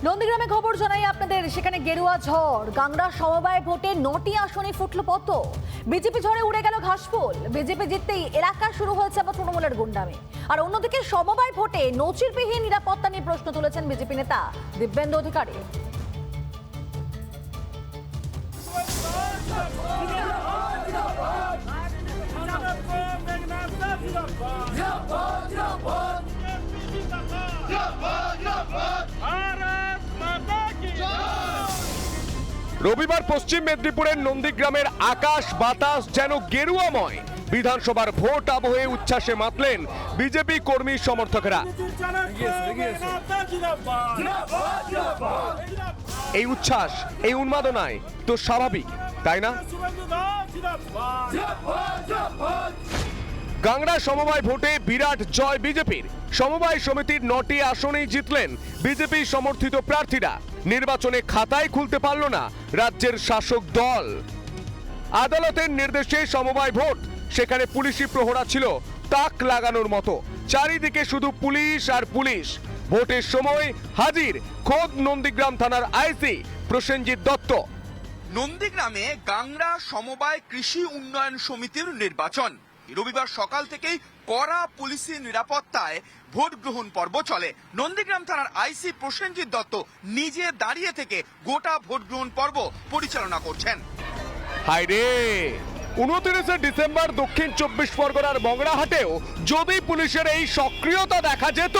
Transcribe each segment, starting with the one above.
নন্দীগ্রামে খবর জানাই আপনাদের, সেখানে গেরুয়া ঝড়। গাংড়া সমবায় ভোটে 9টি আসনে ফুটল পদ্ম। বিজেপি ঝড়ে উড়ে গেল ঘাসফুল। বিজেপি জিততেই এলাকা শুরু হয়েছে আবার তৃণমূলের গুন্ডামি। আর অন্যদিকে সমবায় ভোটে নজিরবিহীন নিরাপত্তা নিয়ে প্রশ্ন তুলেছেন বিজেপি নেতা দিব্যেন্দু অধিকারী। রবিবার পশ্চিম মেদিনীপুরের নন্দীগ্রামের আকাশ বাতাস যেন গেরুয়াময়। বিধানসভার ভোট আবহে উচ্ছ্বাসে মাতলেন বিজেপি কর্মী সমর্থকেরা। এই উচ্ছ্বাস, এই উন্মাদনায় তো স্বাভাবিক, তাই না? গাংড়া সমবায় ভোটে বিরাট জয় বিজেপির। সমবায় সমিতির 9টি আসনেই জিতলেন বিজেপি সমর্থিত প্রার্থীরা। নির্বাচনে খাতায় খুলতে পারল না রাজ্যের শাসক দল। আদালতের নির্দেশে সমবায় ভোট, সেখানে পুলিশি প্রহরা ছিল তাক লাগানোর মতো। চারিদিকে শুধু পুলিশ আর পুলিশ। ভোটের সময় হাজির খোদ নন্দীগ্রাম থানার আইসি প্রসেনজিৎ দত্ত। নন্দীগ্রামে গাংড়া সমবায় কৃষি উন্নয়ন সমিতির নির্বাচন। রবিবার সকাল থেকেই কড়া পুলিশি নিরাপত্তায় ভোট গ্রহণ পর্ব চলে। নন্দীগ্রাম থানার আইসি প্রসেনজিৎ দত্ত নিজে দাঁড়িয়ে থেকে গোটা ভোট গ্রহণ পর্ব পরিচালনা করছেন। হায়রে, 29 ডিসেম্বর দক্ষিণ 24 পরগনার মংরাহাটেও যদি পুলিশের এই সক্রিয়তা দেখা যেত,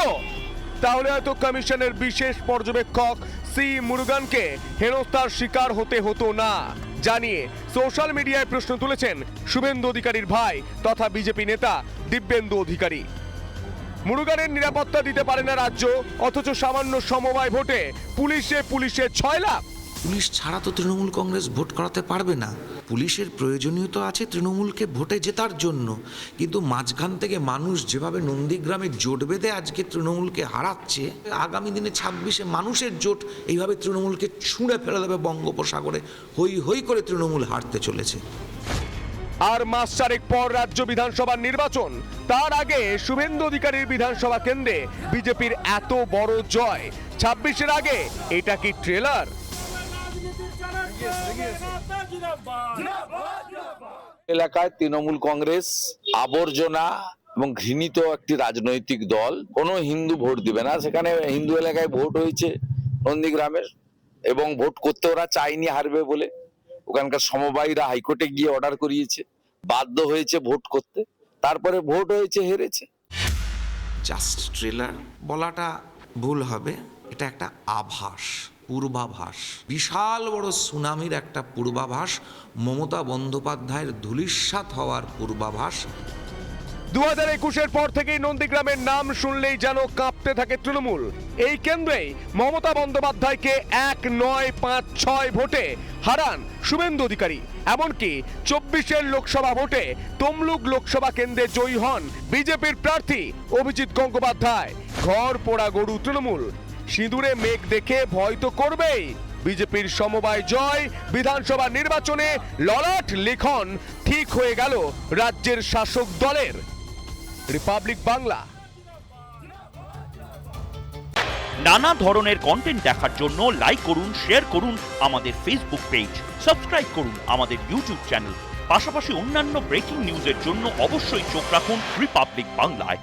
তাহলে হয়তো কমিশনের বিশেষ পর্যবেক্ষক সি মুরুগানকে হেনস্থার শিকার হতে হতো না। জানিয়ে সোশ্যাল মিডিয়ায় প্রশ্ন তুলেছেন শুভেন্দু অধিকারীর ভাই তথা বিজেপি নেতা দিব্যেন্দু অধিকারী। মুরুগানের নিরাপত্তা দিতে পারে না রাজ্য, অথচ সামান্য সমবায় ভোটে পুলিশে 6 লাখ। পুলিশ ছাড়া তো তৃণমূল কংগ্রেস ভোট করাতে পারবে না। পুলিশের প্রয়োজনীয়তা আছে তৃণমূলকে ভোটে জেতার জন্য, কিন্তু মাঝখান থেকে মানুষ যেভাবে নন্দীগ্রামে জোট বেঁধে আজকে তৃণমূলকে হারাচ্ছে, আগামী দিনে 26-এ মানুষের জোট এইভাবে তৃণমূলকে ছুঁড়ে ফেলে দেবে বঙ্গোপসাগরে। হই হই করে তৃণমূল হারতে চলেছে। আর মাস 4 পর রাজ্য বিধানসভার নির্বাচন। তার আগে শুভেন্দু অধিকারীর বিধানসভা কেন্দ্রে বিজেপির এত বড় জয়। 26-এর আগে এটা কি ট্রেলার? এলাকায় তৃণমূল কংগ্রেস আবর্জনা এবং ঘৃণিত একটি রাজনৈতিক দল। কোনো হিন্দু ভোট দিবে না সেখানে। হিন্দু এলাকায় ভোট হয়েছে নন্দীগ্রামের, এবং ভোট করতে ওরা চায়নি হারবে বলে। ওখানকার সমবায়ীরা হাইকোর্টে গিয়ে অর্ডার করিয়েছে, বাধ্য হয়েছে ভোট করতে, তারপরে ভোট হয়েছে, হেরেছে। জাস্ট ট্রেলার বলাটা ভুল হবে, এটা একটা আভাস, পূর্বাভাস, বিশাল বড় সুনামির একটা পূর্বাভাস, মমতা বন্দ্যোপাধ্যায়ের ধূলিসাৎ হওয়ার পূর্বাভাস। 2021-এর পর থেকেই নন্দীগ্রামের নাম শুনলেই যেন কাঁপতে থাকে তৃণমূল। এই কেন্দ্রেই মমতা বন্দ্যোপাধ্যায়কে 1-9-5-6 ভোটে হারান শুভেন্দু অধিকারী। এমনকি 24-এর লোকসভা ভোটে তমলুক লোকসভা কেন্দ্রে জয়ী হন বিজেপির প্রার্থী অভিজিৎ গঙ্গোপাধ্যায়। ঘর পোড়া গরু তৃণমূল। সিঁদুরে মেঘ দেখে ভয় তো করবেই। বিজেপির সমবায় জয়, বিধানসভা নির্বাচনে ললাট লিখন ঠিক হয়ে গেল রাজ্যের শাসক দলের। রিপাবলিক বাংলা। নানা ধরনের কন্টেন্ট দেখার জন্য লাইক করুন, শেয়ার করুন আমাদের ফেসবুক পেজ, সাবস্ক্রাইব করুন আমাদের ইউটিউব চ্যানেল। পাশাপাশি অন্যান্য ব্রেকিং নিউজের জন্য অবশ্যই চোখ রাখুন রিপাবলিক বাংলায়।